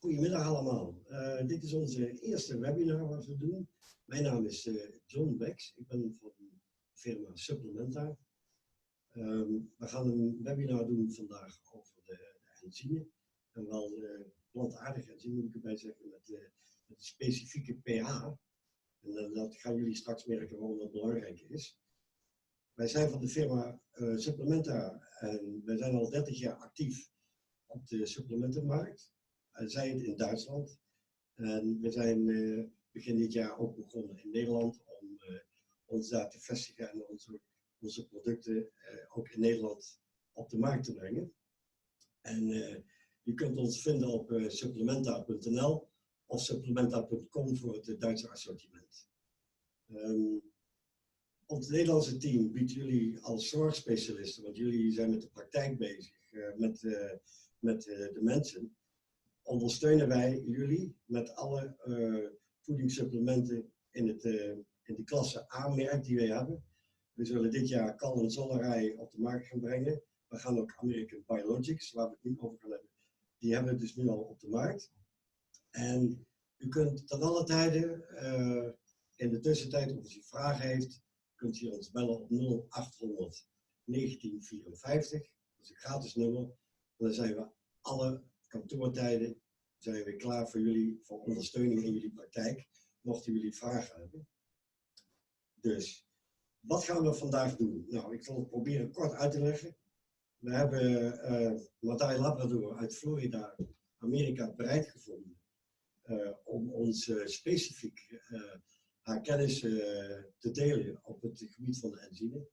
Goedemiddag allemaal. Dit is onze eerste webinar wat we doen. Mijn naam is John Bex. Ik ben van de firma Supplementa. We gaan een webinar doen vandaag over de enzymen. En wel plantaardige enzymen moet ik erbij zeggen met de specifieke pH. En dat gaan jullie straks merken waarom dat belangrijk is. Wij zijn van de firma Supplementa en wij zijn al 30 jaar actief op de supplementenmarkt. Zij het in Duitsland. En we zijn begin dit jaar ook begonnen in Nederland om ons daar te vestigen en onze producten ook in Nederland op de markt te brengen. En je kunt ons vinden op supplementa.nl of supplementa.com voor het Duitse assortiment. Ons Nederlandse team biedt jullie als zorgspecialisten, want jullie zijn met de praktijk bezig, met de mensen. Ondersteunen wij jullie met alle voedingssupplementen in de klasse A-merk die wij hebben. We zullen dit jaar kal en zolderij op de markt gaan brengen. We gaan ook American Biologics, waar we het nu over gaan hebben, die hebben we dus nu al op de markt. En u kunt ten alle tijden in de tussentijd, als u vragen heeft, kunt u ons bellen op 0800 1954. Dat is een gratis nummer. En dan zijn we alle kantoortijden zijn we klaar voor jullie, voor ondersteuning in jullie praktijk, mochten jullie vragen hebben. Dus, wat gaan we vandaag doen? Nou, ik zal het proberen kort uit te leggen. We hebben Martijn Labrador uit Florida, Amerika, bereid gevonden om ons specifiek haar kennis te delen op het gebied van de enzymen.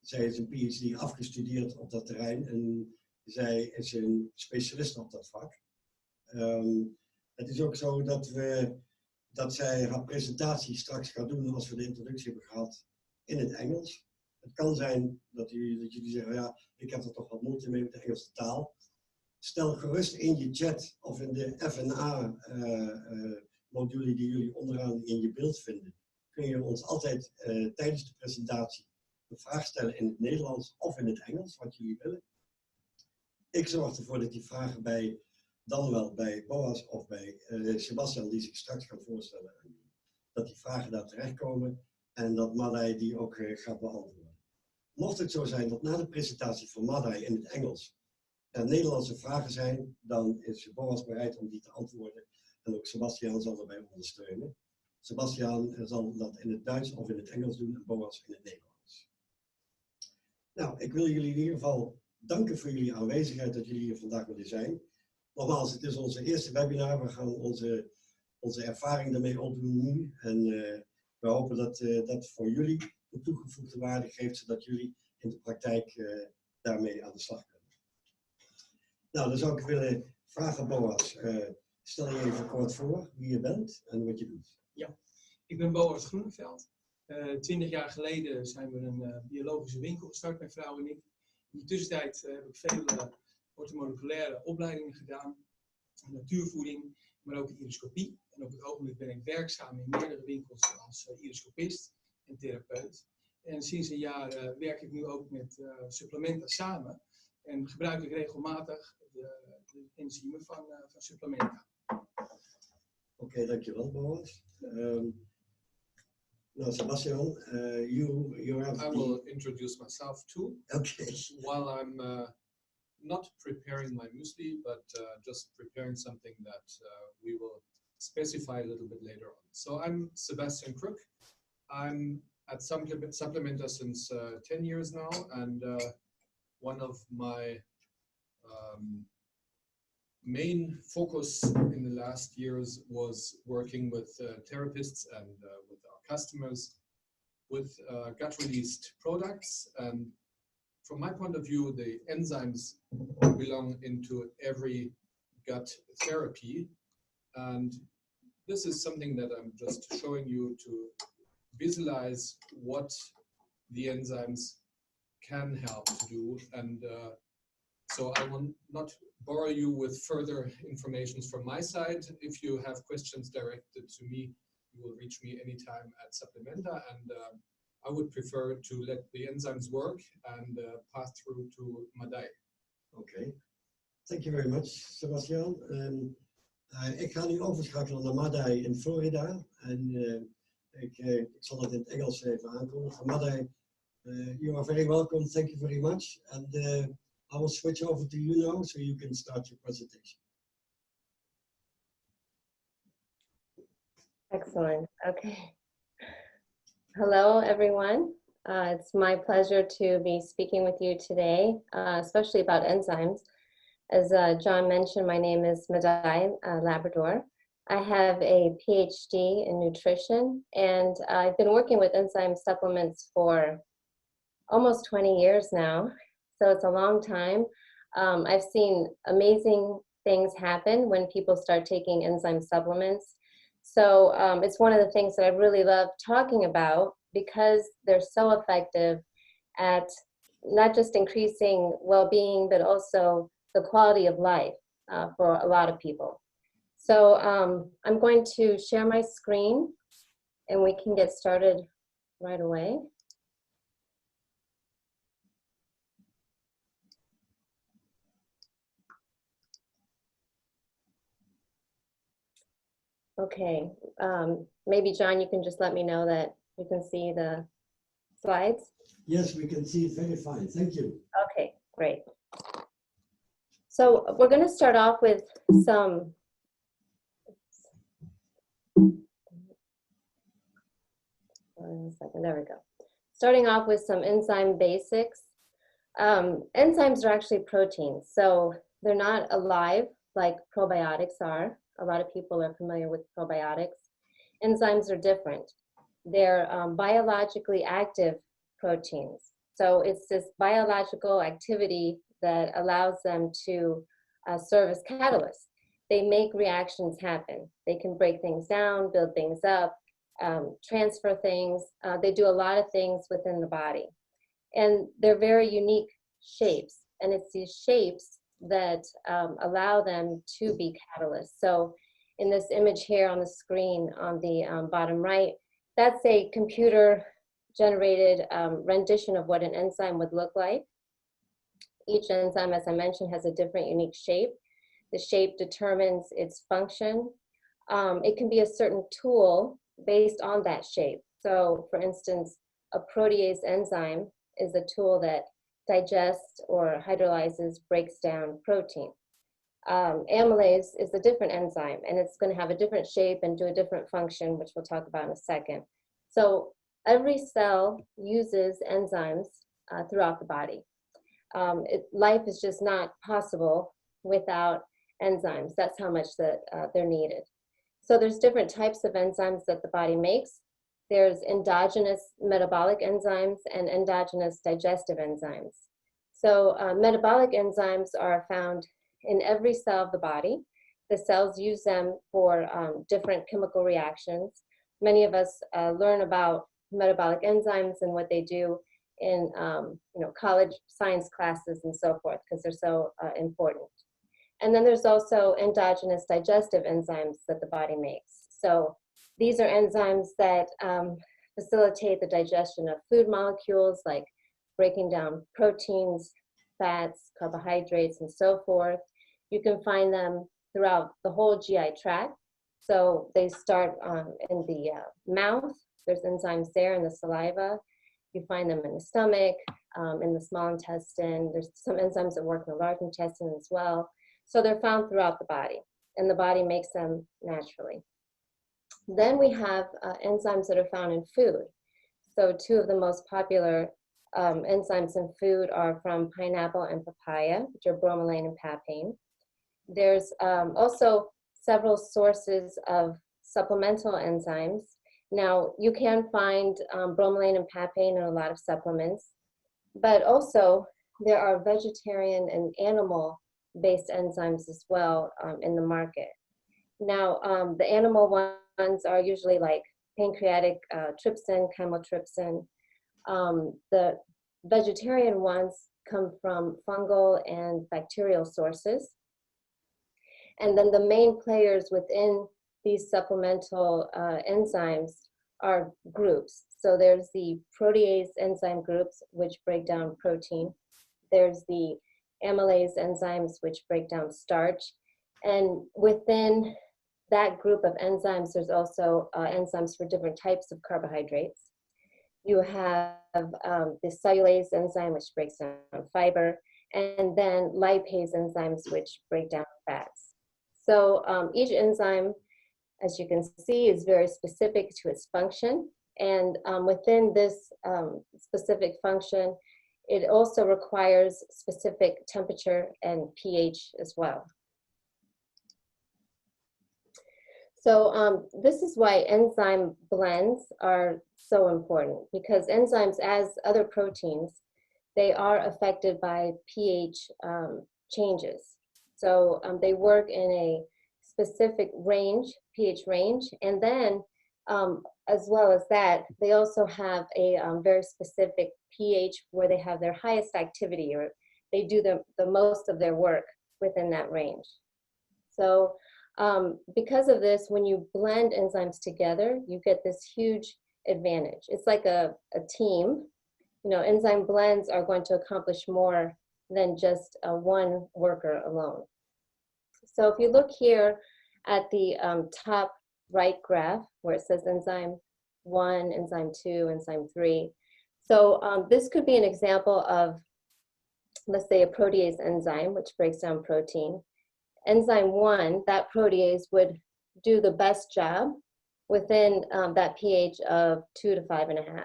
Zij is een PhD afgestudeerd op dat terrein en zij is een specialist op dat vak. Het is ook zo dat zij haar presentatie straks gaat doen als we de introductie hebben gehad in het Engels. Het kan zijn dat jullie zeggen, ja, ik heb er toch wat moeite mee met de Engelse taal. Stel gerust in je chat of in de F&A-module die jullie onderaan in je beeld vinden, kun je ons altijd tijdens de presentatie een vraag stellen in het Nederlands of in het Engels, wat jullie willen. Ik zorg ervoor dat die vragen dan wel bij Boas of bij Sebastian, die zich straks gaat voorstellen, dat die vragen daar terechtkomen en dat Madai die ook gaat beantwoorden. Mocht het zo zijn dat na de presentatie van Madai in het Engels er Nederlandse vragen zijn, dan is Boas bereid om die te antwoorden en ook Sebastian zal erbij ondersteunen. Sebastian zal dat in het Duits of in het Engels doen en Boas in het Nederlands. Nou, ik wil jullie in ieder geval danken voor jullie aanwezigheid, dat jullie hier vandaag willen zijn. Nogmaals, het is onze eerste webinar. We gaan onze ervaring daarmee opdoen nu. En we hopen dat dat voor jullie een toegevoegde waarde geeft, zodat jullie in de praktijk daarmee aan de slag kunnen. Nou, dan zou ik willen vragen, Boas, stel je even kort voor wie je bent en wat je doet. Ja, ik ben Boas Groeneveld. 20 jaar geleden zijn we een biologische winkel gestart, mijn vrouw en ik. In de tussentijd heb ik veel orthomoleculaire opleidingen gedaan, natuurvoeding, maar ook iridoscopie. En op het ogenblik ben ik werkzaam in meerdere winkels als iridoscopist en therapeut. En sinds een jaar werk ik nu ook met Supplementa samen en gebruik ik regelmatig de enzymen van Supplementa. Oké, dankjewel Boas. Now, Sebastian, you have. I will introduce myself too. Okay. While I'm not preparing my muesli, but just preparing something that we will specify a little bit later on. So I'm Sebastian Crook. I'm at Supplementa since 10 years now, and one of my main focus in the last years was working with therapists and with our customers with gut-released products. And from my point of view, the enzymes belong into every gut therapy. And this is something that I'm just showing you to visualize what the enzymes can help to do. And so I will not bore you with further information from my side. If you have questions directed to me, you will reach me anytime at Supplementa, and I would prefer to let the enzymes work and pass through to Madai. Okay, thank you very much, Sebastian. Ik ga nu overschakelen naar Madai in Florida. En ik zal het in het Engels even aankondigen. Madai, you are very welcome. Thank you very much. And I will switch over to you now so you can start your presentation. Excellent. Okay. Hello, everyone. It's my pleasure to be speaking with you today, especially about enzymes. As John mentioned, my name is Madai Labrador. I have a PhD in nutrition, and I've been working with enzyme supplements for almost 20 years now, so it's a long time. I've seen amazing things happen when people start taking enzyme supplements. So it's one of the things that I really love talking about because they're so effective at not just increasing well-being, but also the quality of life for a lot of people. So I'm going to share my screen and we can get started right away. Okay, maybe John, you can just let me know that you can see the slides. Yes, we can see it very fine. Thank you. Okay, great. So we're going to start off with some, there we go. Starting off with some enzyme basics. Enzymes are actually proteins, so they're not alive like probiotics are. A lot of people are familiar with probiotics. Enzymes are different. They're biologically active proteins. So it's this biological activity that allows them to serve as catalysts. They make reactions happen. They can break things down, build things up, transfer things. They do a lot of things within the body. And they're very unique shapes. And it's these shapes that allow them to be catalysts. So in this image here on the screen on the bottom right, that's a computer generated rendition of what an enzyme would look like. Each enzyme, as I mentioned, has a different unique shape. The shape determines its function. It can be a certain tool based on that shape. So for instance, a protease enzyme is a tool that digests or hydrolyzes, breaks down protein. Amylase is a different enzyme, and it's going to have a different shape and do a different function, which we'll talk about in a second. So every cell uses enzymes throughout the body. Life is just not possible without enzymes. That's how much that they're needed. So there's different types of enzymes that the body makes. There's endogenous metabolic enzymes and endogenous digestive enzymes. So metabolic enzymes are found in every cell of the body. The cells use them for different chemical reactions. Many of us learn about metabolic enzymes and what they do in college science classes and so forth, because they're so important. And then there's also endogenous digestive enzymes that the body makes. So these are enzymes that facilitate the digestion of food molecules, like breaking down proteins, fats, carbohydrates, and so forth. You can find them throughout the whole GI tract. So they start in the mouth. There's enzymes there in the saliva. You find them in the stomach, in the small intestine. There's some enzymes that work in the large intestine as well. So they're found throughout the body, and the body makes them naturally. Then we have enzymes that are found in food. So two of the most popular enzymes in food are from pineapple and papaya, which are bromelain and papain. There's also several sources of supplemental enzymes. Now, you can find bromelain and papain in a lot of supplements, but also there are vegetarian and animal-based enzymes as well in the market. Now, the animal ones are usually like pancreatic trypsin, chymotrypsin. The vegetarian ones come from fungal and bacterial sources. And then the main players within these supplemental enzymes are groups. So there's the protease enzyme groups, which break down protein. There's the amylase enzymes, which break down starch. And within that group of enzymes, there's also enzymes for different types of carbohydrates. You have the cellulase enzyme, which breaks down fiber, and then lipase enzymes, which break down fats. So each enzyme, as you can see, is very specific to its function. And within this specific function, it also requires specific temperature and pH as well. So this is why enzyme blends are so important, because enzymes, as other proteins, they are affected by pH changes. So they work in a specific range, pH range, and then as well as that, they also have a very specific pH where they have their highest activity, or they do the most of their work within that range. So because of this, when you blend enzymes together, you get this huge advantage. It's like a team. You know, enzyme blends are going to accomplish more than just one worker alone. So if you look here at the top right graph where it says enzyme 1, enzyme 2, enzyme 3. So this could be an example of, let's say, a protease enzyme, which breaks down protein. Enzyme 1, that protease would do the best job within that pH of 2 to 5.5.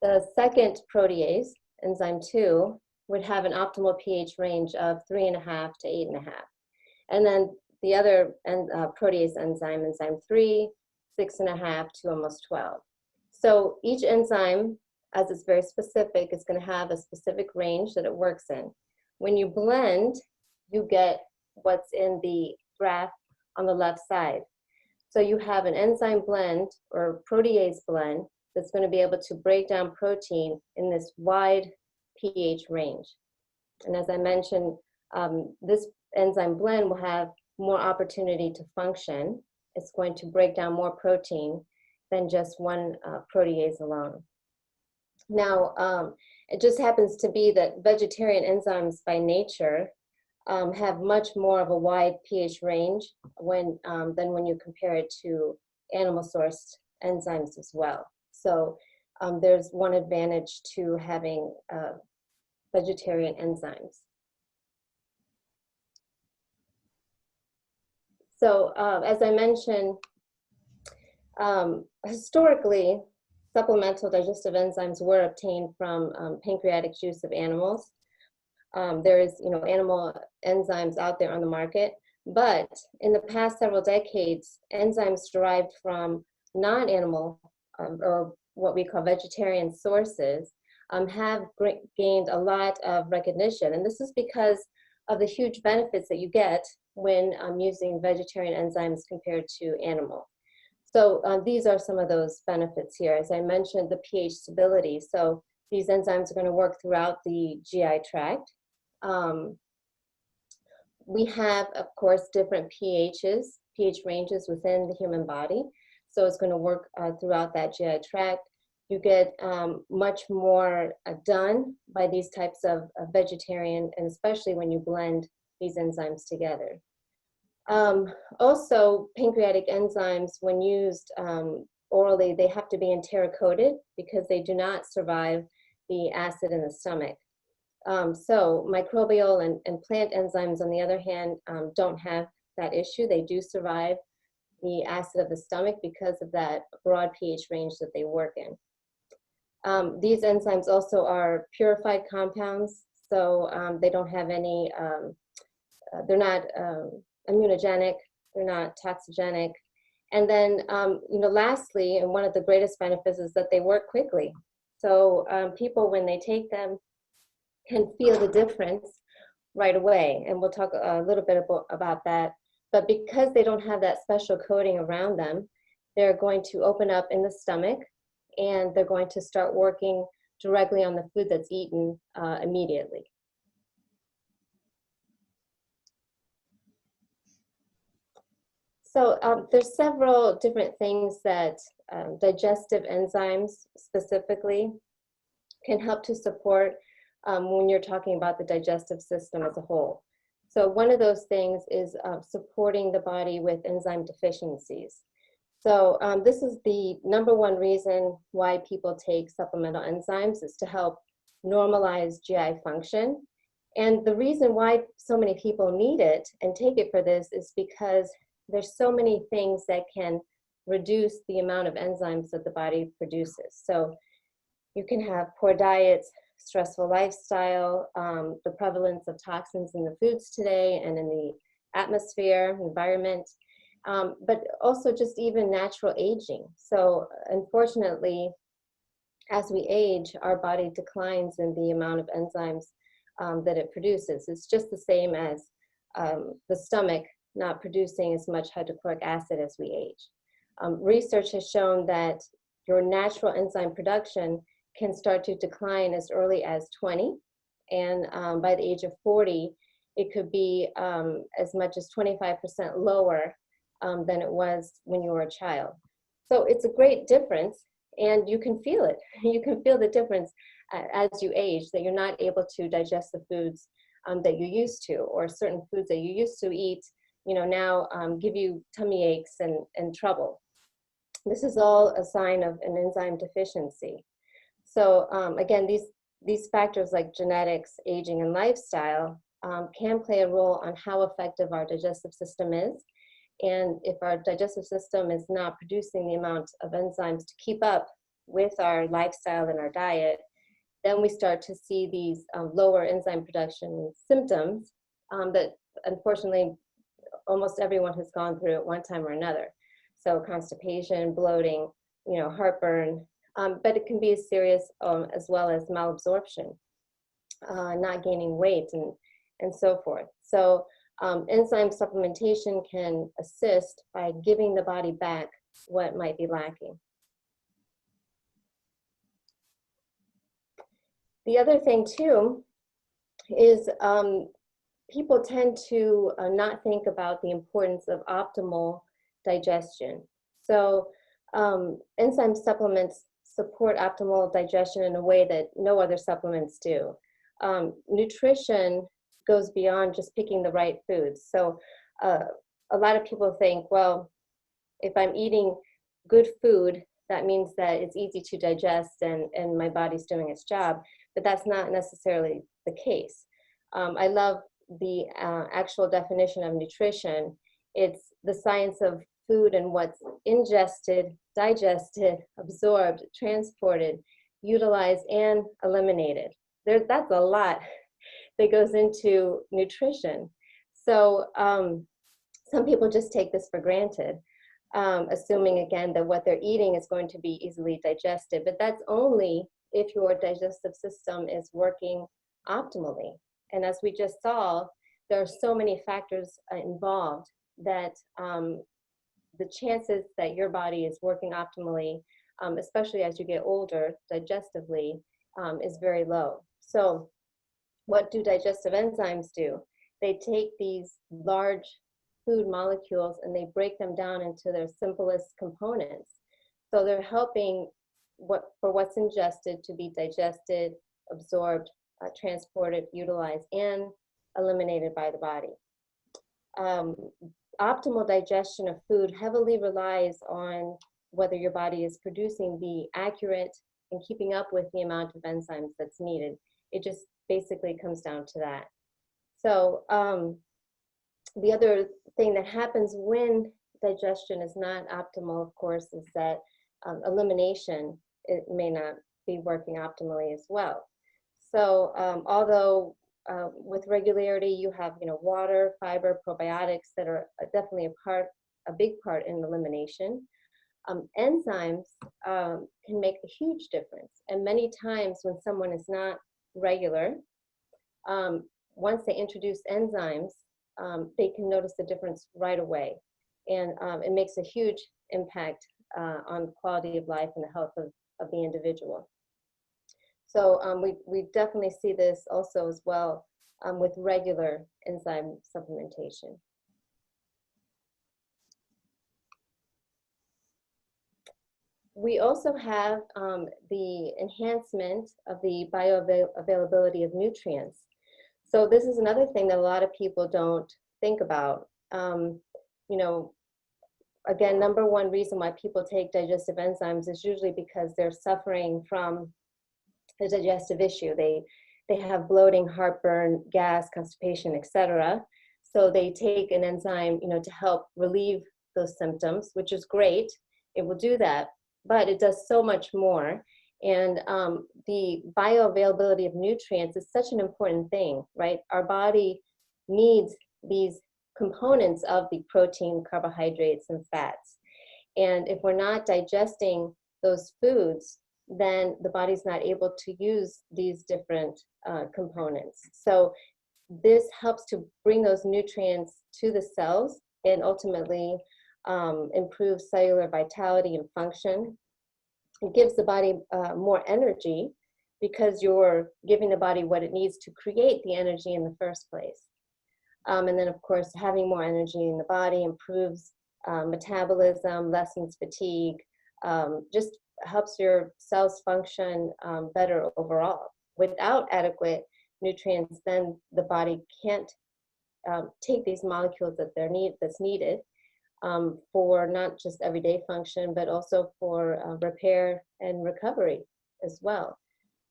The second protease, enzyme 2, would have an optimal pH range of 3.5 to 8.5. And then the other protease enzyme, enzyme 3, 6.5 to almost 12. So each enzyme, as it's very specific, is going to have a specific range that it works in. When you blend, you get what's in the graph on the left side. So you have an enzyme blend or protease blend that's going to be able to break down protein in this wide pH range. And as I mentioned, this enzyme blend will have more opportunity to function. It's going to break down more protein than just one protease alone. Now, it just happens to be that vegetarian enzymes by nature have much more of a wide pH range than when you compare it to animal-sourced enzymes as well. So there's one advantage to having vegetarian enzymes. So as I mentioned, historically, supplemental digestive enzymes were obtained from pancreatic juice of animals. There is, animal enzymes out there on the market, but in the past several decades, enzymes derived from non-animal or what we call vegetarian sources have gained a lot of recognition. And this is because of the huge benefits that you get when using vegetarian enzymes compared to animal. So these are some of those benefits here. As I mentioned, the pH stability. So these enzymes are going to work throughout the GI tract. We have, of course, different pH ranges within the human body. So it's going to work throughout that GI tract. You get much more done by these types of vegetarian, and especially when you blend these enzymes together. Also, pancreatic enzymes, when used orally, they have to be enteric-coated because they do not survive the acid in the stomach. So microbial and plant enzymes, on the other hand, don't have that issue. They do survive the acid of the stomach because of that broad pH range that they work in. These enzymes also are purified compounds, so they don't have any, they're not immunogenic, they're not toxigenic. And then, lastly, and one of the greatest benefits is that they work quickly. So people, when they take them, can feel the difference right away. And we'll talk a little bit about that. But because they don't have that special coating around them, they're going to open up in the stomach, and they're going to start working directly on the food that's eaten immediately. So there's several different things that digestive enzymes specifically can help to support when you're talking about the digestive system as a whole. So one of those things is supporting the body with enzyme deficiencies. So this is the #1 reason why people take supplemental enzymes, is to help normalize GI function. And the reason why so many people need it and take it for this is because there's so many things that can reduce the amount of enzymes that the body produces. So you can have poor diets, stressful lifestyle, the prevalence of toxins in the foods today and in the atmosphere, environment, but also just even natural aging. So unfortunately, as we age, our body declines in the amount of enzymes that it produces. It's just the same as the stomach not producing as much hydrochloric acid as we age. Research has shown that your natural enzyme production can start to decline as early as 20, and by the age of 40, it could be as much as 25% lower than it was when you were a child. So it's a great difference, and you can feel it. You can feel the difference as you age, that you're not able to digest the foods that you used to, or certain foods that you used to eat, now give you tummy aches and trouble. This is all a sign of an enzyme deficiency. So again, these factors like genetics, aging, and lifestyle can play a role on how effective our digestive system is. And if our digestive system is not producing the amount of enzymes to keep up with our lifestyle and our diet, then we start to see these lower enzyme production symptoms that unfortunately almost everyone has gone through at one time or another. So constipation, bloating, heartburn, but it can be as serious as well as malabsorption, not gaining weight, and so forth. So enzyme supplementation can assist by giving the body back what might be lacking. The other thing too is people tend to not think about the importance of optimal digestion. So enzyme supplements support optimal digestion in a way that no other supplements do. Nutrition goes beyond just picking the right foods. So a lot of people think, well, if I'm eating good food, that means that it's easy to digest and my body's doing its job, but that's not necessarily the case. I love the actual definition of nutrition. It's the science of food and what's ingested, digested, absorbed, transported, utilized, and eliminated. That's a lot that goes into nutrition. So some people just take this for granted, assuming again that what they're eating is going to be easily digested, but that's only if your digestive system is working optimally. And as we just saw, there are so many factors involved that the chances that your body is working optimally, especially as you get older digestively, is very low. So what do digestive enzymes do? They take these large food molecules and they break them down into their simplest components. So they're helping for what's ingested to be digested, absorbed, transported, utilized, and eliminated by the body. Optimal digestion of food heavily relies on whether your body is producing the accurate and keeping up with the amount of enzymes that's needed. It just basically comes down to that. So the other thing that happens when digestion is not optimal, of course, is that elimination, it may not be working optimally as well. So although with regularity you have water, fiber, probiotics that are definitely a big part in elimination, enzymes can make a huge difference. And many times when someone is not regular, once they introduce enzymes, they can notice the difference right away. And it makes a huge impact on quality of life and the health of the individual. So we definitely see this also as well with regular enzyme supplementation. We also have the enhancement of the bioavailability of nutrients. So this is another thing that a lot of people don't think about. You know, again, number one reason why people take digestive enzymes is usually because they're suffering from a digestive issue. They have bloating, heartburn, gas, constipation, etc. So they take an enzyme, you know, to help relieve those symptoms, which is great. It will do that, but it does so much more. And the bioavailability of nutrients is such an important thing, right? Our body needs these components of the protein, carbohydrates, and fats. And if we're not digesting those foods, then the body's not able to use these different components. So this helps to bring those nutrients to the cells and ultimately improve cellular vitality and function. It gives the body more energy because you're giving the body what it needs to create the energy in the first place. And then, of course, having more energy in the body improves metabolism, lessens fatigue, just helps your cells function better overall. Without adequate nutrients, then the body can't take these molecules that's needed for not just everyday function, but also for repair and recovery as well.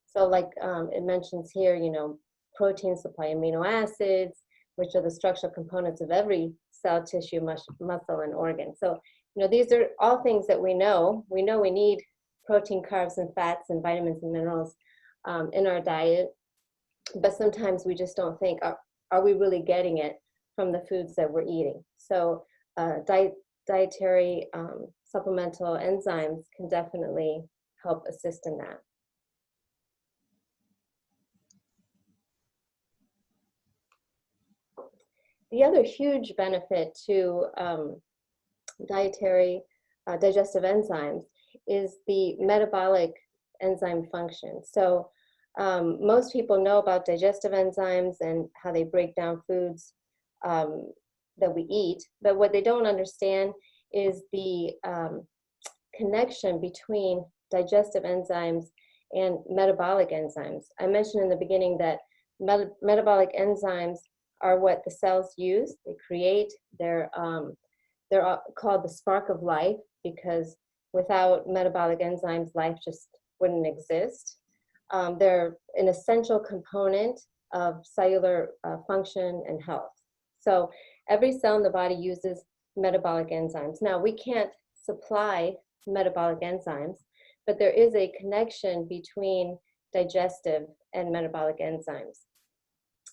So like it mentions here, you know, proteins supply amino acids, which are the structural components of every cell, tissue, muscle, and organ. So, you know, these are all things that we know. We know we need protein, carbs, and fats, and vitamins and minerals in our diet, but sometimes we just don't think, are we really getting it from the foods that we're eating? So dietary supplemental enzymes can definitely help assist in that. The other huge benefit to dietary digestive enzymes is the metabolic enzyme function. So most people know about digestive enzymes and how they break down foods that we eat, but what they don't understand is the connection between digestive enzymes and metabolic enzymes. I mentioned in the beginning that metabolic enzymes are what the cells use. They create. They're called the spark of life because without metabolic enzymes, life just wouldn't exist. They're an essential component of cellular function and health. So every cell in the body uses metabolic enzymes. Now, we can't supply metabolic enzymes, but there is a connection between digestive and metabolic enzymes.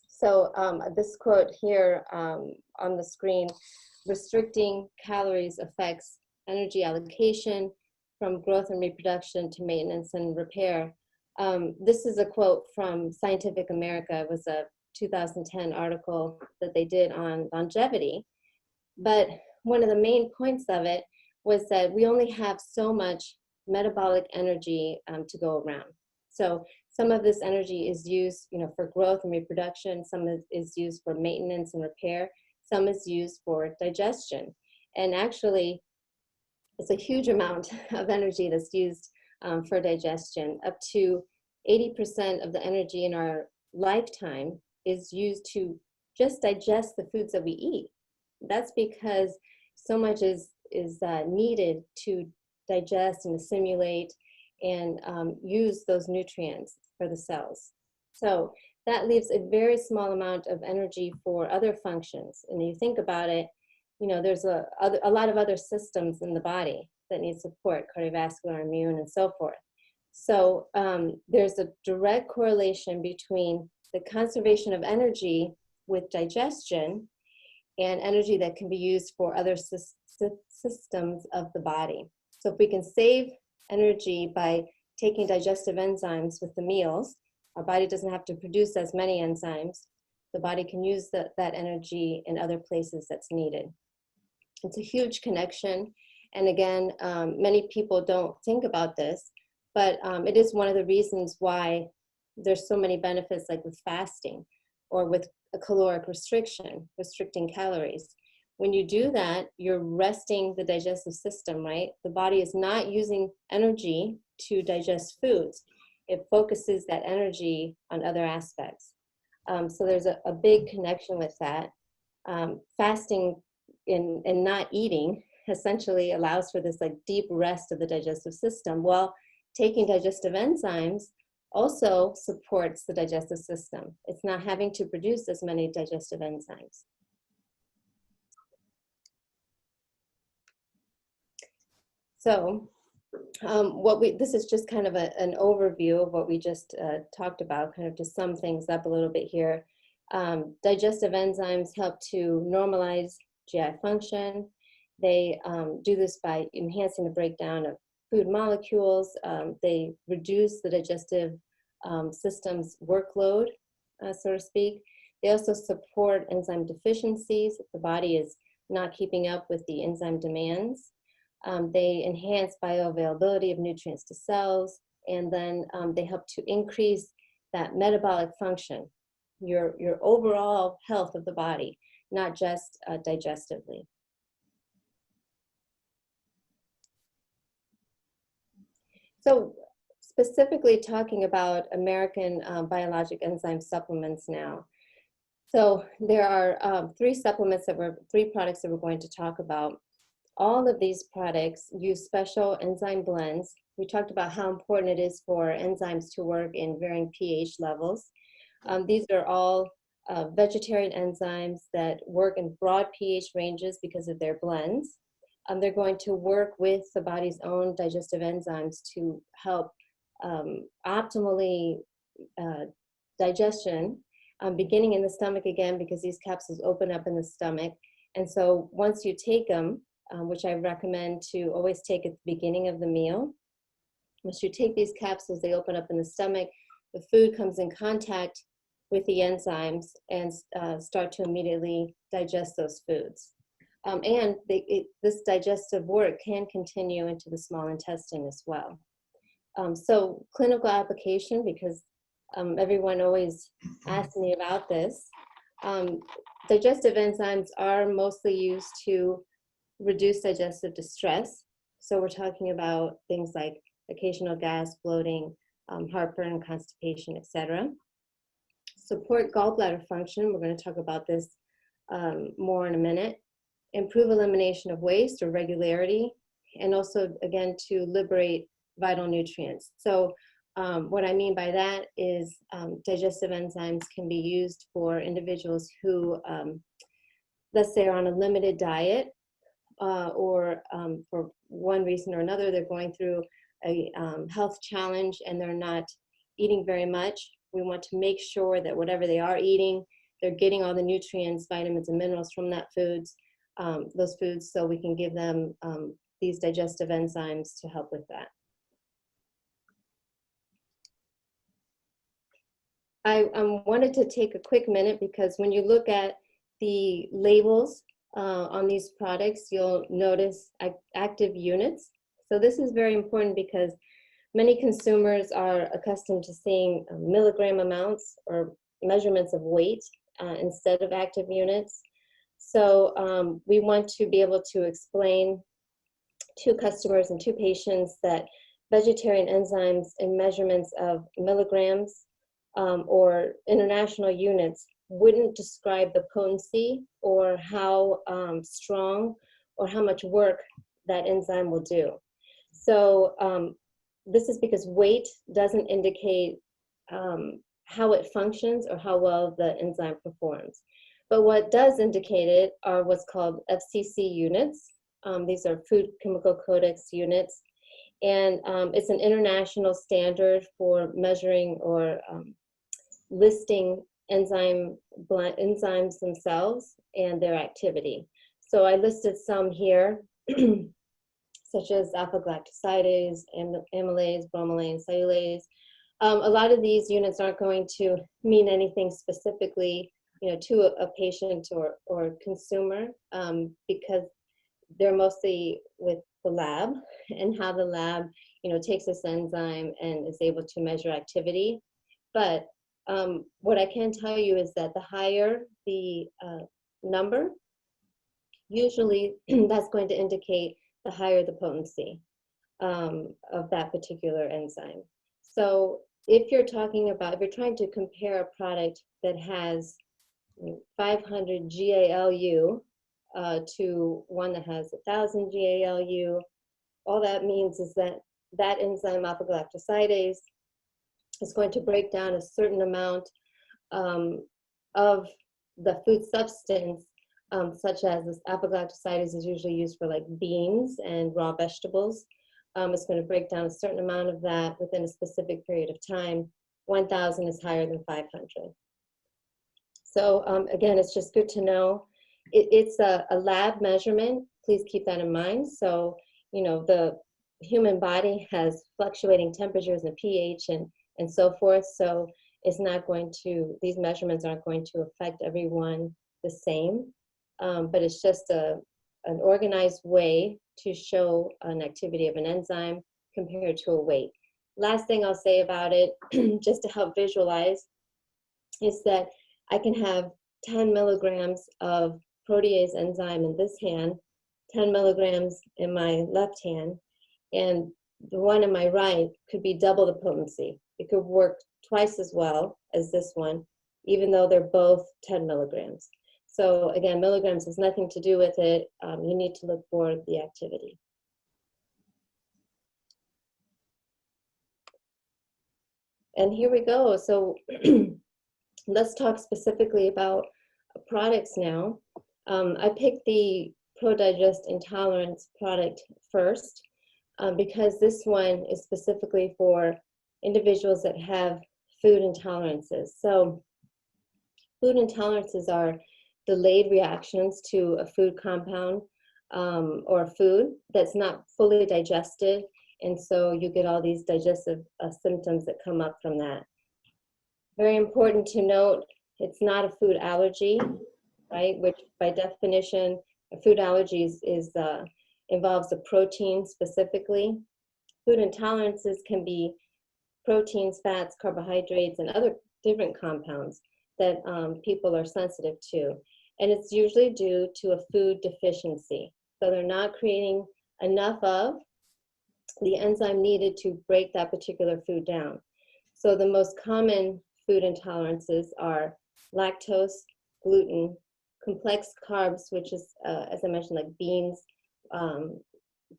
So this quote here on the screen, restricting calories affects energy allocation from growth and reproduction to maintenance and repair. This is a quote from Scientific America. It was a 2010 article that they did on longevity. But one of the main points of it was that we only have so much metabolic energy to go around. So some of this energy is used, you know, for growth and reproduction. Some is used for maintenance and repair. Some is used for digestion. And actually, it's a huge amount of energy that's used for digestion. Up to 80% of the energy in our lifetime is used to just digest the foods that we eat. That's because so much is needed to digest and assimilate and use those nutrients for the cells. So that leaves a very small amount of energy for other functions. And you think about it, you know, there's a lot of other systems in the body that need support, cardiovascular, immune, and so forth. So there's a direct correlation between the conservation of energy with digestion and energy that can be used for other systems of the body. So if we can save energy by taking digestive enzymes with the meals, our body doesn't have to produce as many enzymes. The body can use that energy in other places that's needed. It's a huge connection. And again, many people don't think about this, but it is one of the reasons why there's so many benefits, like with fasting or with a caloric restriction, restricting calories. When you do that, you're resting the digestive system, right? The body is not using energy to digest foods. It focuses that energy on other aspects. So there's a big connection with that. Fasting and not eating essentially allows for this like deep rest of the digestive system, while taking digestive enzymes also supports the digestive system. It's not having to produce as many digestive enzymes. So this is just kind of an overview of what we just talked about, kind of to sum things up a little bit here. Digestive enzymes help to normalize GI function. They do this by enhancing the breakdown of food molecules. They reduce the digestive system's workload, so to speak. They also support enzyme deficiencies if the body is not keeping up with the enzyme demands. They enhance bioavailability of nutrients to cells, and then they help to increase that metabolic function, your overall health of the body, not just digestively. So specifically talking about American biologic enzyme supplements now. So there are three products that we're going to talk about. All of these products use special enzyme blends. We talked about how important it is for enzymes to work in varying pH levels. These are all vegetarian enzymes that work in broad pH ranges because of their blends. They're going to work with the body's own digestive enzymes to help optimally digestion, beginning in the stomach again, because these capsules open up in the stomach. And so once you take them, which I recommend to always take at the beginning of the meal, once you take these capsules, they open up in the stomach, the food comes in contact with the enzymes and start to immediately digest those foods. And this digestive work can continue into the small intestine as well. So clinical application, because everyone always asks me about this. Digestive enzymes are mostly used to reduce digestive distress. So we're talking about things like occasional gas, bloating, heartburn, constipation, etc. Support gallbladder function. We're going to talk about this more in a minute. Improve elimination of waste or regularity, and also, again, to liberate vital nutrients. So what I mean by that is digestive enzymes can be used for individuals who, let's say, are on a limited diet, or for one reason or another, they're going through a health challenge and they're not eating very much. We want to make sure that whatever they are eating, they're getting all the nutrients, vitamins, and minerals from those foods, so we can give them these digestive enzymes to help with that. I wanted to take a quick minute because when you look at the labels on these products, you'll notice active units. So this is very important because many consumers are accustomed to seeing milligram amounts or measurements of weight instead of active units. So we want to be able to explain to customers and to patients that vegetarian enzymes in measurements of milligrams or international units wouldn't describe the potency or how strong or how much work that enzyme will do. So this is because weight doesn't indicate how it functions or how well the enzyme performs. But what does indicate it are what's called FCC units. These are Food Chemical Codex units. And it's an international standard for measuring or listing enzymes themselves and their activity. So I listed some here, such as alpha-galactosidase, amylase, bromelain, cellulase. A lot of these units aren't going to mean anything specifically, to a patient or consumer, because they're mostly with the lab and how the lab, takes this enzyme and is able to measure activity. But what I can tell you is that the higher the number, usually that's going to indicate the higher the potency of that particular enzyme. So if you're trying to compare a product that has 500 GALU to one that has 1,000 GALU, all that means is that that enzyme alpha-galactosidase is going to break down a certain amount of the food substance, such as this alpha-galactosidase is usually used for like beans and raw vegetables. It's going to break down a certain amount of that within a specific period of time. 1,000 is higher than 500. So again, it's just good to know. It's a lab measurement. Please keep that in mind. So, you know, the human body has fluctuating temperatures and pH and so forth. So it's not going to, these measurements aren't going to affect everyone the same. But it's just an organized way to show an activity of an enzyme compared to a weight. Last thing I'll say about it, just to help visualize, is that I can have 10 milligrams of protease enzyme in this hand, 10 milligrams in my left hand, and the one in my right could be double the potency. It could work twice as well as this one, even though they're both 10 milligrams. So again, milligrams has nothing to do with it. You need to look for the activity. And here we go. So let's talk specifically about products now. I picked the ProDigest Intolerance product first because this one is specifically for individuals that have food intolerances. So food intolerances are delayed reactions to a food compound or food that's not fully digested, and so you get all these digestive symptoms that come up from that. Very important to note, it's not a food allergy, right? Which by definition, a food allergy involves a protein specifically. Food intolerances can be proteins, fats, carbohydrates, and other different compounds that people are sensitive to. And it's usually due to a food deficiency. So they're not creating enough of the enzyme needed to break that particular food down. So the most common food intolerances are lactose, gluten, complex carbs, which is, as I mentioned, like beans,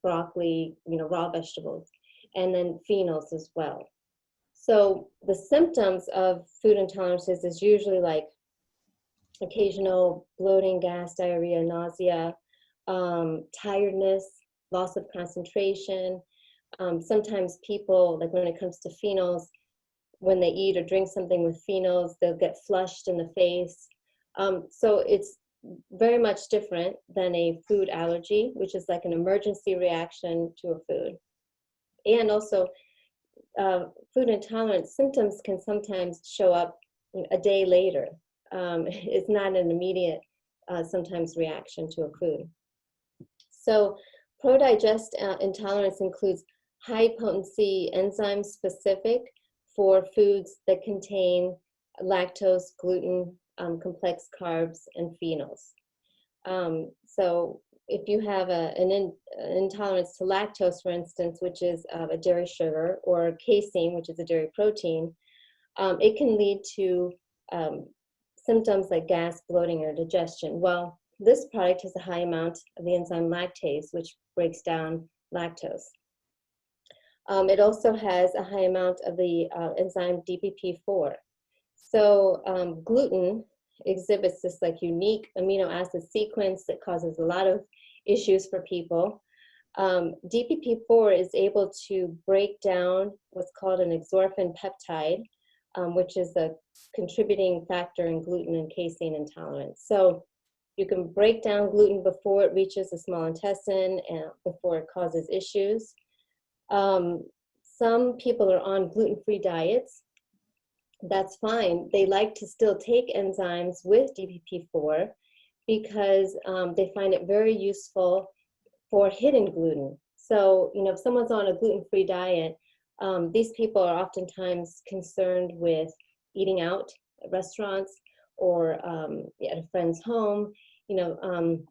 broccoli, you know, raw vegetables, and then phenols as well. So the symptoms of food intolerances is usually like occasional bloating, gas, diarrhea, nausea, tiredness, loss of concentration. Sometimes people, like when it comes to phenols, when they eat or drink something with phenols, they'll get flushed in the face. So it's very much different than a food allergy, which is like an emergency reaction to a food. And also, food intolerance symptoms can sometimes show up a day later. It's not an immediate, sometimes reaction to a food. So ProDigest intolerance includes high potency enzymes specific for foods that contain lactose, gluten, complex carbs, and phenols. So if you have an intolerance to lactose, for instance, which is a dairy sugar, or casein, which is a dairy protein, it can lead to symptoms like gas, bloating, or digestion. Well, this product has a high amount of the enzyme lactase, which breaks down lactose. It also has a high amount of the enzyme DPP4. So gluten exhibits this like unique amino acid sequence that causes a lot of issues for people. DPP4 is able to break down what's called an exorphin peptide, which is a contributing factor in gluten and casein intolerance. So you can break down gluten before it reaches the small intestine and before it causes issues. Some people are on gluten-free diets. That's fine. They like to still take enzymes with DPP4 because they find it very useful for hidden gluten. So, you know, if someone's on a gluten-free diet, these people are oftentimes concerned with eating out at restaurants or at a friend's home. You know,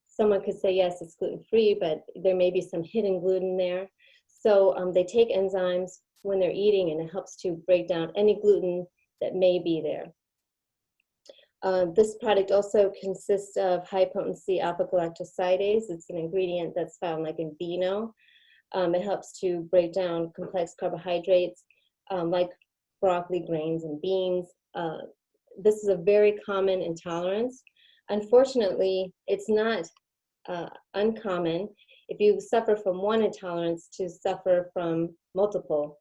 someone could say, yes, it's gluten-free, but there may be some hidden gluten there. So they take enzymes when they're eating, and it helps to break down any gluten that may be there. This product also consists of high-potency alpha-galactosidase. It's an ingredient that's found like in vino. It helps to break down complex carbohydrates like broccoli, grains, and beans. This is a very common intolerance. Unfortunately, it's not uncommon if you suffer from one intolerance to suffer from multiple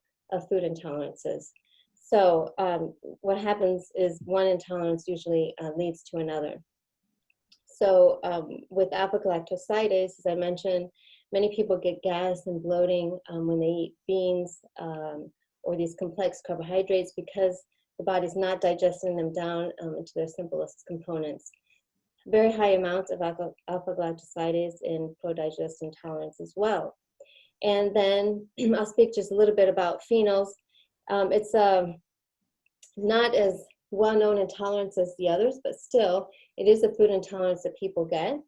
food intolerances. So what happens is one intolerance usually leads to another. So with alpha-galactosidase, as I mentioned, many people get gas and bloating when they eat beans or these complex carbohydrates because the body's not digesting them down into their simplest components. Very high amounts of alpha-galactosidase in pro-digest intolerance as well. And then I'll speak just a little bit about phenols. It's not as well-known intolerance as the others, but still, it is a food intolerance that people get.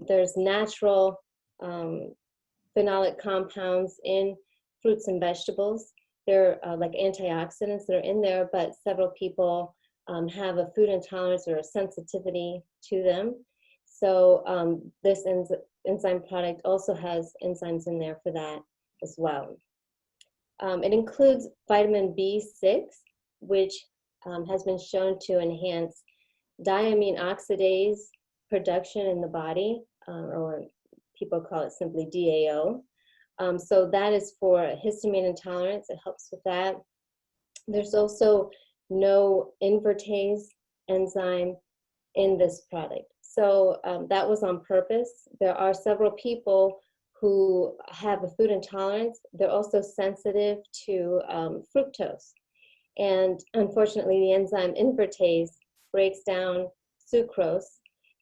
There's natural phenolic compounds in fruits and vegetables. They're like antioxidants that are in there, but several people have a food intolerance or a sensitivity to them. So this enzyme product also has enzymes in there for that as well. It includes vitamin B6, which has been shown to enhance diamine oxidase production in the body, or people call it simply DAO. So that is for histamine intolerance. It helps with that. There's also no invertase enzyme in this product. So that was on purpose. There are several people who have a food intolerance. They're also sensitive to fructose. And unfortunately, the enzyme invertase breaks down sucrose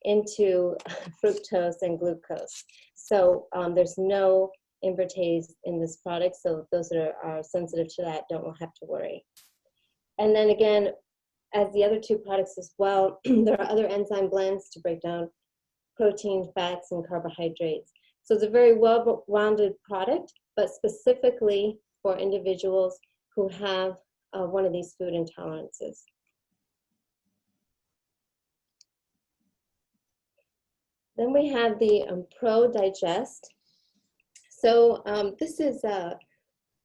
into fructose and glucose. So there's no invertase in this product. So those that are sensitive to that don't have to worry. And then again, as the other two products as well, there are other enzyme blends to break down protein, fats, and carbohydrates. So it's a very well-rounded product, but specifically for individuals who have one of these food intolerances. Then we have the Pro Digest. So this is a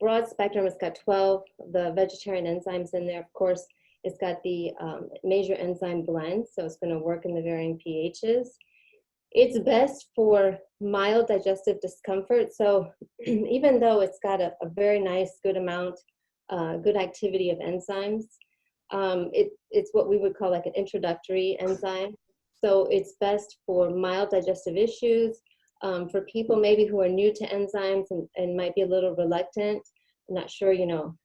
broad spectrum. It's got 12 of the vegetarian enzymes in there. Of course, it's got the major enzyme blend, so it's going to work in the varying pHs. It's best for mild digestive discomfort. So even though it's got a very nice, good amount, good activity of enzymes, it's what we would call like an introductory enzyme. So it's best for mild digestive issues, for people maybe who are new to enzymes and might be a little reluctant, not sure, you know,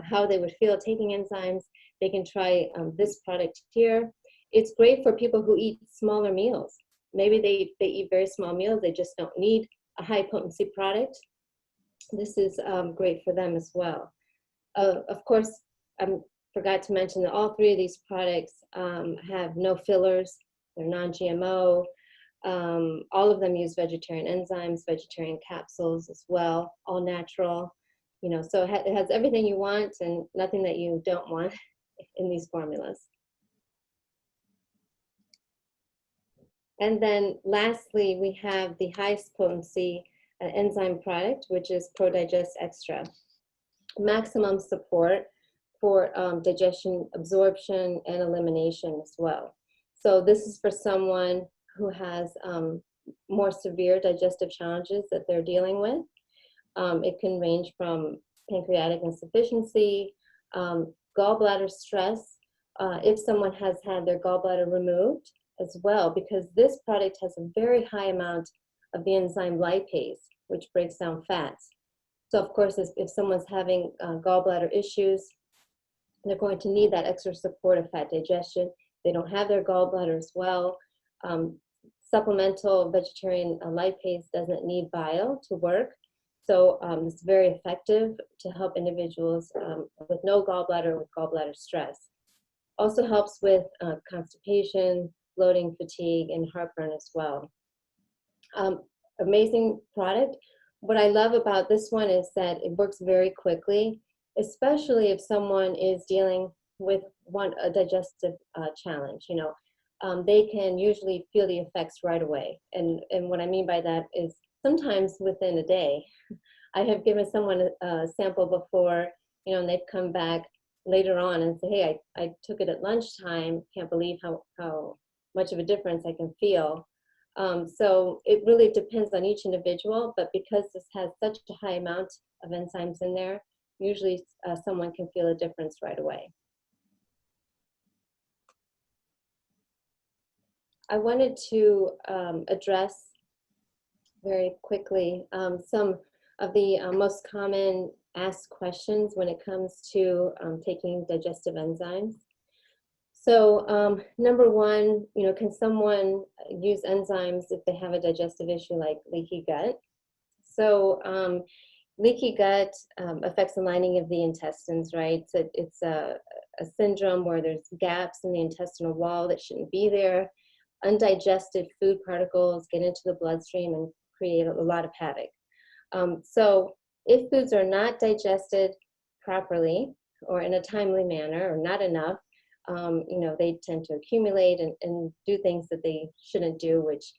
how they would feel taking enzymes. They can try this product here. It's great for people who eat smaller meals. Maybe they eat very small meals. They just don't need a high potency product. This is great for them as well. Of course, I forgot to mention that all three of these products have no fillers. They're non-GMO. All of them use vegetarian enzymes, vegetarian capsules as well, all natural. You know, so it has everything you want and nothing that you don't want in these formulas. And then lastly, we have the highest potency enzyme product, which is ProDigest Extra. Maximum support for digestion, absorption, and elimination as well. So this is for someone who has more severe digestive challenges that they're dealing with. It can range from pancreatic insufficiency, gallbladder stress, if someone has had their gallbladder removed as well, because this product has a very high amount of the enzyme lipase, which breaks down fats. So of course, if someone's having gallbladder issues, they're going to need that extra support of fat digestion. They don't have their gallbladder as well. Supplemental vegetarian lipase doesn't need bile to work. So it's very effective to help individuals with no gallbladder, with gallbladder stress. Also helps with constipation, bloating, fatigue, and heartburn as well. Amazing product. What I love about this one is that it works very quickly. especially if someone is dealing with a digestive challenge. They can usually feel the effects right away. And what I mean by that is sometimes within a day. I have given someone a sample before, and they've come back later on and say, hey, I took it at lunchtime, can't believe how much of a difference I can feel. So it really depends on each individual, but because this has such a high amount of enzymes in there, usually someone can feel a difference right away. I wanted to address very quickly some of the most common asked questions when it comes to taking digestive enzymes. So number one, can someone use enzymes if they have a digestive issue like leaky gut? So leaky gut affects the lining of the intestines, right? So it's a syndrome where there's gaps in the intestinal wall that shouldn't be there. Undigested food particles get into the bloodstream and create a lot of havoc. So if foods are not digested properly or in a timely manner or not enough, they tend to accumulate and do things that they shouldn't do, which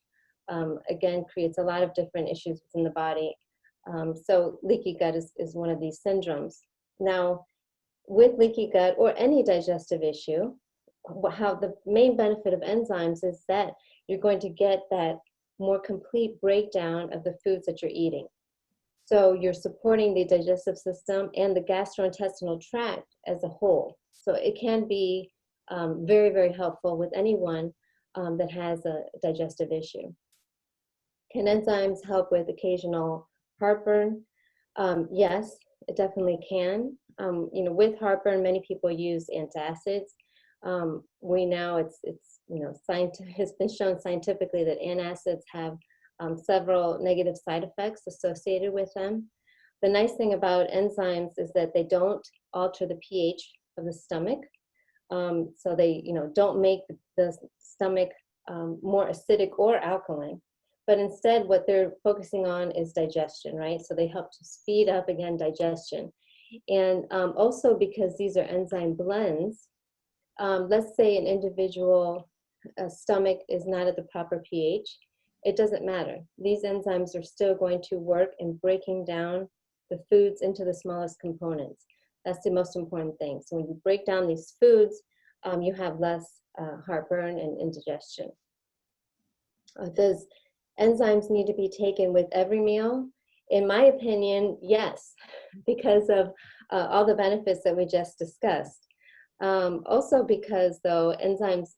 again creates a lot of different issues within the body. So leaky gut is one of these syndromes. Now, with leaky gut or any digestive issue, how the main benefit of enzymes is that you're going to get that more complete breakdown of the foods that you're eating. So you're supporting the digestive system and the gastrointestinal tract as a whole. So it can be very, very helpful with anyone that has a digestive issue. Can enzymes help with occasional heartburn? Yes, it definitely can. With heartburn, many people use antacids. We know it's been shown scientifically that antacids have several negative side effects associated with them. The nice thing about enzymes is that they don't alter the pH of the stomach. So they don't make the stomach more acidic or alkaline, but instead what they're focusing on is digestion, right? So they help to speed up, again, digestion. And also because these are enzyme blends, let's say an individual stomach is not at the proper pH, it doesn't matter. These enzymes are still going to work in breaking down the foods into the smallest components. That's the most important thing. So when you break down these foods, you have less heartburn and indigestion. Does enzymes need to be taken with every meal? In my opinion, yes, because of all the benefits that we just discussed. Also because, though, enzymes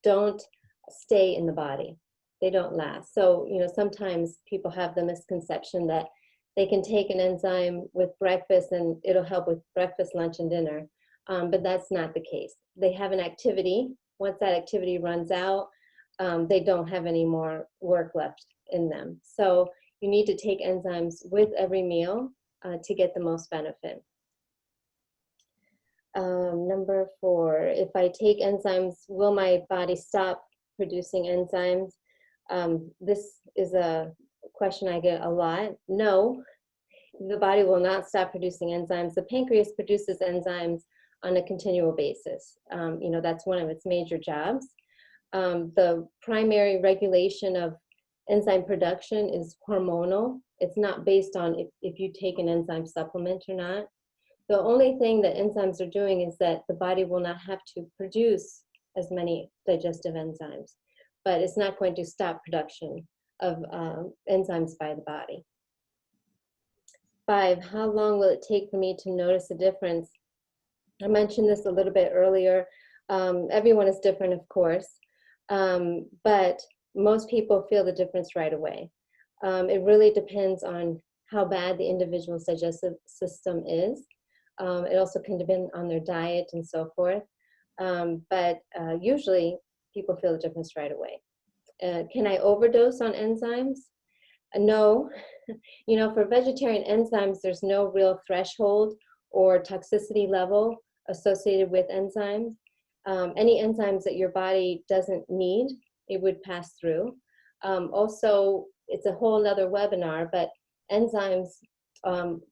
don't stay in the body. They don't last. So, sometimes people have the misconception that they can take an enzyme with breakfast and it'll help with breakfast, lunch, and dinner. But that's not the case. They have an activity. Once that activity runs out, they don't have any more work left in them. So you need to take enzymes with every meal to get the most benefit. Number 4, if I take enzymes, will my body stop producing enzymes? This is a question I get a lot. No, the body will not stop producing enzymes. The pancreas produces enzymes on a continual basis. That's one of its major jobs. The primary regulation of enzyme production is hormonal. It's not based on if you take an enzyme supplement or not. The only thing that enzymes are doing is that the body will not have to produce as many digestive enzymes, but it's not going to stop production of enzymes by the body. 5, how long will it take for me to notice a difference? I mentioned this a little bit earlier. Everyone is different, of course, but most people feel the difference right away. It really depends on how bad the individual's digestive system is. It also can depend on their diet and so forth. But usually people feel the difference right away. Can I overdose on enzymes? No. For vegetarian enzymes, there's no real threshold or toxicity level associated with enzymes. Any enzymes that your body doesn't need, it would pass through. Also, it's a whole nother webinar, but enzymes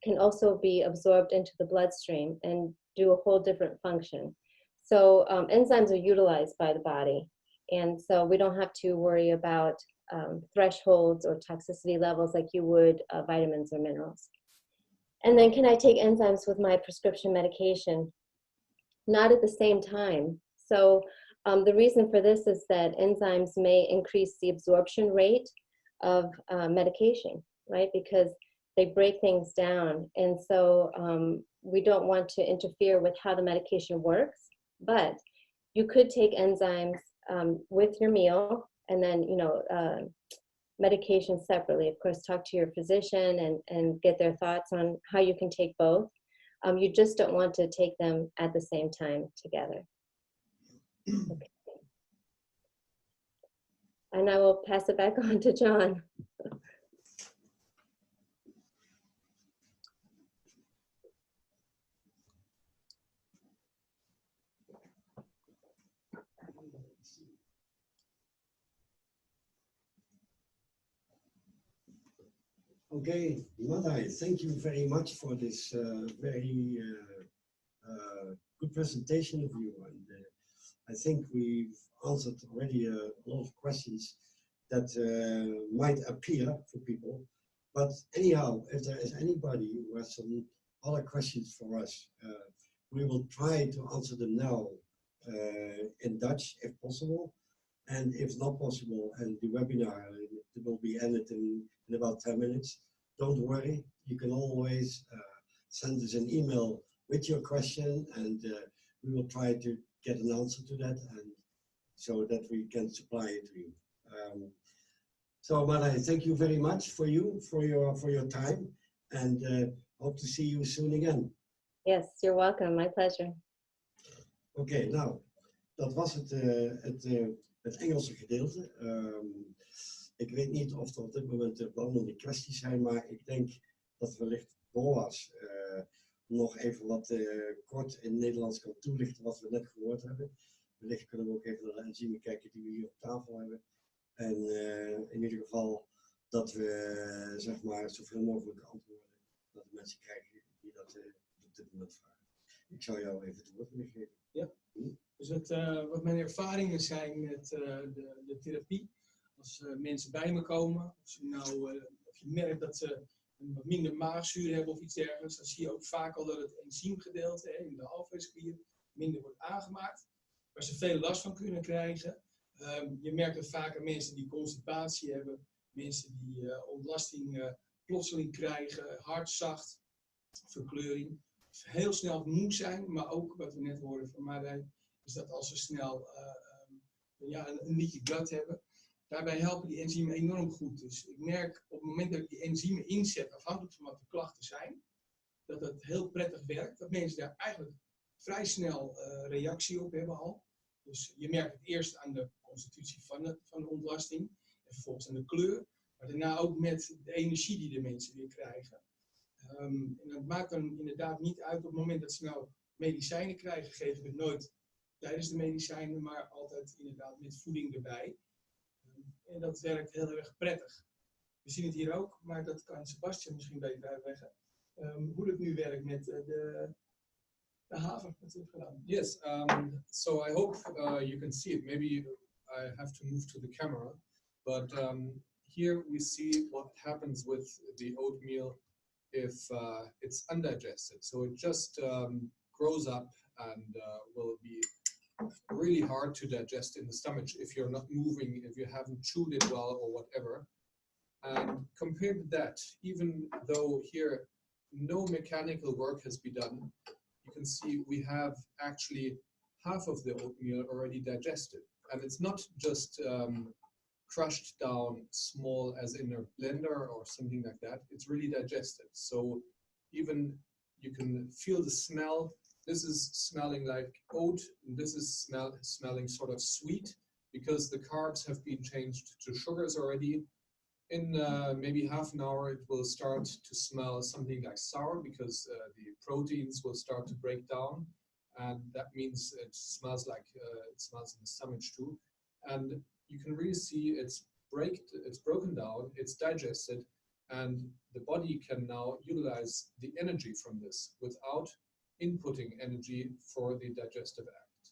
can also be absorbed into the bloodstream and do a whole different function. So enzymes are utilized by the body. And so we don't have to worry about thresholds or toxicity levels like you would vitamins or minerals. And then can I take enzymes with my prescription medication? Not at the same time. So the reason for this is that enzymes may increase the absorption rate of medication, right? Because they break things down. And so we don't want to interfere with how the medication works, but you could take enzymes with your meal and then, you know, medication separately. Of course, talk to your physician and get their thoughts on how you can take both. You just don't want to take them at the same time together. Okay. And I will pass it back on to John. Okay, Madai, thank you very much for this very good presentation of you. And I think we've answered already a lot of questions that might appear for people. But anyhow, if there is anybody who has some other questions for us, we will try to answer them now in Dutch if possible. And if not possible, and the webinar will be ended in about 10 minutes, don't worry, you can always send us an email with your question, and we will try to get an answer to that, and so that we can supply it to you. So, Madai, thank you very much for your time, and hope to see you soon again. Yes, you're welcome. My pleasure. Oké, nou, dat was het Engelse gedeelte. Ik weet niet of er op dit moment behandelde kwesties zijn, maar ik denk dat wellicht Boas nog even wat kort in het Nederlands kan toelichten wat we net gehoord hebben. Wellicht kunnen we ook even naar de enzymen kijken die we hier op tafel hebben. En in ieder geval dat we zeg maar zoveel mogelijk antwoorden dat de mensen krijgen die dat op dit moment vragen. Ik zou jou even het woord willen geven. Ja. Dus wat mijn ervaringen zijn met de therapie, als mensen bij me komen, of je merkt dat ze wat minder maagzuur hebben of iets dergelijks, dan zie je ook vaak al dat het enzymgedeelte in de alvleesklier minder wordt aangemaakt, waar ze veel last van kunnen krijgen. Je merkt het vaak aan mensen die constipatie hebben, mensen die ontlasting plotseling krijgen, hard, zacht, verkleuring, heel snel moe zijn, maar ook wat we net hoorden van Marij, is dat als ze snel een leaky gut hebben, daarbij helpen die enzymen enorm goed. Dus ik merk op het moment dat ik die enzymen inzet, afhankelijk van wat de klachten zijn, dat het heel prettig werkt, dat mensen daar eigenlijk vrij snel reactie op hebben al. Dus je merkt het eerst aan de constitutie van de ontlasting, en vervolgens aan de kleur, maar daarna ook met de energie die de mensen weer krijgen. En dat maakt dan inderdaad niet uit op het moment dat ze nou medicijnen krijgen, geven we het nooit tijdens de medicijnen, maar altijd inderdaad met voeding erbij. En dat werkt heel erg prettig. We zien het hier ook, maar dat kan Sebastian misschien beter uitleggen. Hoe het nu werkt met de haver dat we hebben gedaan. Yes, so I hope you can see it. Maybe I have to move to the camera, but here we see what happens with the oatmeal if it's undigested. So it just grows up and will be really hard to digest in the stomach if you're not moving, if you haven't chewed it well or whatever. And compared to that, even though here no mechanical work has been done, you can see we have actually half of the oatmeal already digested. And it's not just crushed down small as in a blender or something like that. It's really digested. So even you can feel the smell. This is smelling like oat. And this is smelling sort of sweet because the carbs have been changed to sugars already. In maybe half an hour, it will start to smell something like sour because the proteins will start to break down. And that means it smells like it smells in the stomach too. And you can really see it's broken down, it's digested, and the body can now utilize the energy from this without inputting energy for the digestive act.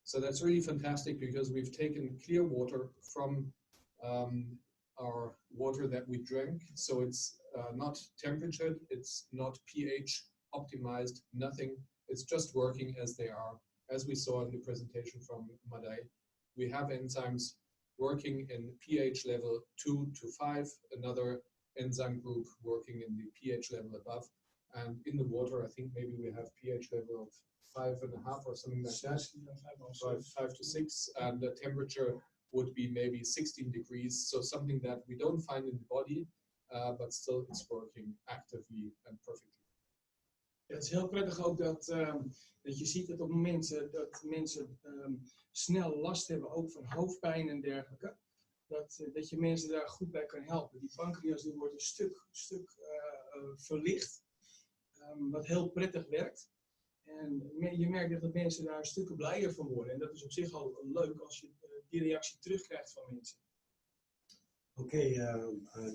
So that's really fantastic because we've taken clear water from our water that we drink. So it's not temperatured, it's not pH optimized, nothing. It's just working as they are. As we saw in the presentation from Madai, we have enzymes working in pH level 2 to 5, another enzyme group working in the pH level above. And in the water, I think maybe we have pH level of 5.5 or something like that, 5 to 6, and the temperature would be maybe 16 degrees. So something that we don't find in the body, but still it's working actively and perfectly. Ja, het is heel prettig ook dat je ziet dat op het moment dat mensen snel last hebben, ook van hoofdpijn en dergelijke, dat je mensen daar goed bij kan helpen. Die pancreas die wordt een stuk verlicht, wat heel prettig werkt. En je merkt dat mensen daar stukken blijer van worden. En dat is op zich al leuk als je die reactie terugkrijgt van mensen. Okay, I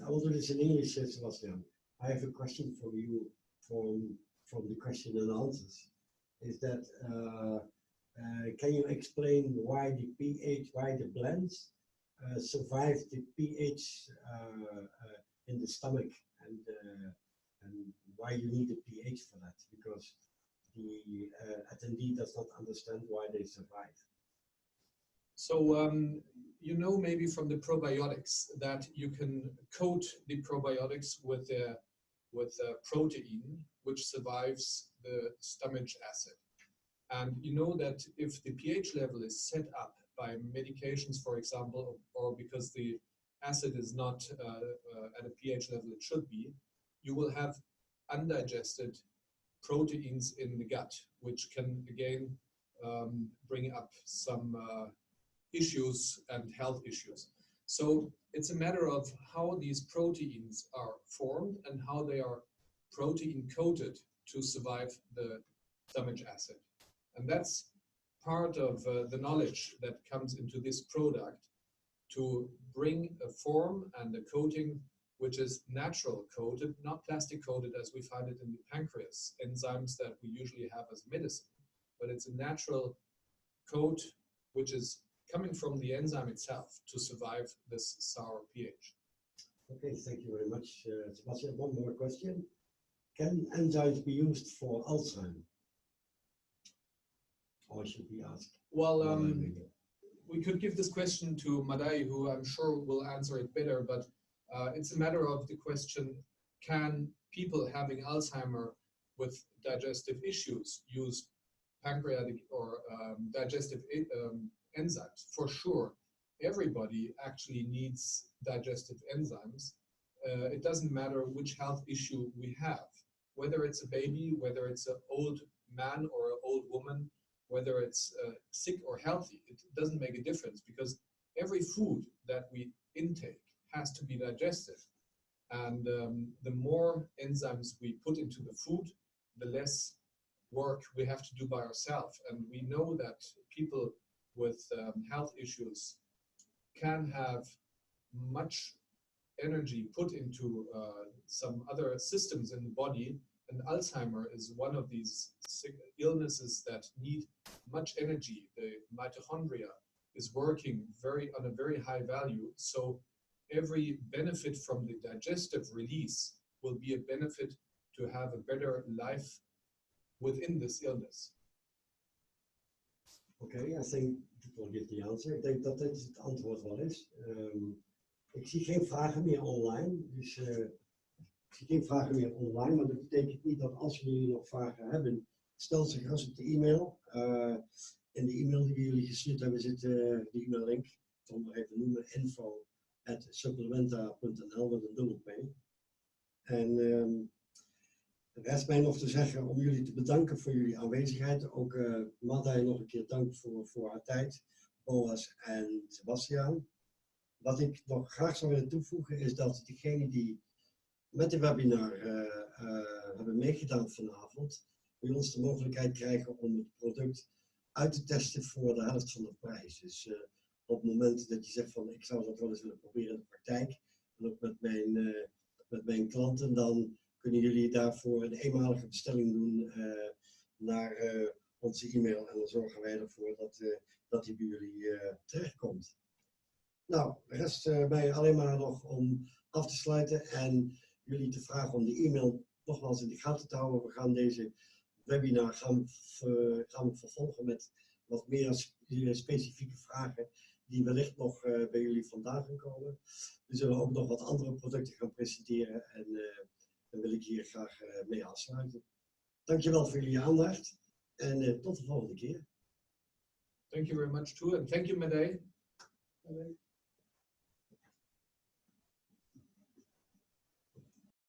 will do this in English, Sebastian. I have a question for you from the question and answers. Is that can you explain why the pH, why the blends survive the pH in the stomach, and why you need a pH for that? Because the attendee does not understand why they survive. So you know maybe from the probiotics that you can coat the probiotics with a protein which survives the stomach acid. And you know that if the pH level is set up by medications, for example, or because the acid is not at a pH level it should be, you will have undigested proteins in the gut, which can again bring up some issues and health issues. So it's a matter of how these proteins are formed and how they are protein coated to survive the stomach acid. And that's part of the knowledge that comes into this product, to bring a form and a coating which is natural coated, not plastic coated as we find it in the pancreas, enzymes that we usually have as medicine, but it's a natural coat which is coming from the enzyme itself to survive this sour pH. Okay, thank you very much, Sebastian. One more question. Can enzymes be used for Alzheimer's? Or should we ask? Well, we could give this question to Madai, who I'm sure will answer it better, but it's a matter of the question, can people having Alzheimer's with digestive issues use pancreatic or digestive enzymes? For sure, everybody actually needs digestive enzymes. It doesn't matter which health issue we have, whether it's a baby, whether it's an old man or an old woman, whether it's sick or healthy. It doesn't make a difference because every food that we intake has to be digested. And the more enzymes we put into the food, the less work we have to do by ourselves. And we know that people with health issues can have much energy put into some other systems in the body, and Alzheimer's is one of these illnesses that need much energy. The mitochondria is working on a very high value, so every benefit from the digestive release will be a benefit to have a better life within this illness. Okay, I think that will give the answer. Ik denk dat dit het antwoord wel is. Ik zie geen vragen meer online, dus ik zie geen vragen meer online, maar dat betekent niet dat als jullie nog vragen hebben, stel ze gerust op de e-mail. In de e-mail die we jullie gestuurd hebben zit de e-maillink, ik zal maar even noemen, info@supplementa.nl met een dubbel P. En rest mij nog te zeggen om jullie te bedanken voor jullie aanwezigheid. Ook Madai nog een keer dank voor haar tijd, Boas en Sebastian. Wat ik nog graag zou willen toevoegen is dat diegenen die met de webinar hebben meegedaan vanavond, bij ons de mogelijkheid krijgen om het product uit te testen voor de helft van de prijs. Dus op het moment dat je zegt van ik zou dat wel eens willen proberen in de praktijk, en ook met met mijn klanten, dan kunnen jullie daarvoor een eenmalige bestelling doen naar onze e-mail. En dan zorgen wij ervoor dat die bij jullie terechtkomt. Nou, er rest mij alleen maar nog om af te sluiten en jullie te vragen om de e-mail nogmaals in de gaten te houden. We gaan deze webinar gaan vervolgen met wat meer specifieke vragen die wellicht nog bij jullie vandaan gaan komen. We zullen ook nog wat andere producten gaan presenteren en daar wil ik hier graag mee afsluiten. Dankjewel voor jullie aandacht en tot de volgende keer. Thank you very much too, and thank you, Madej.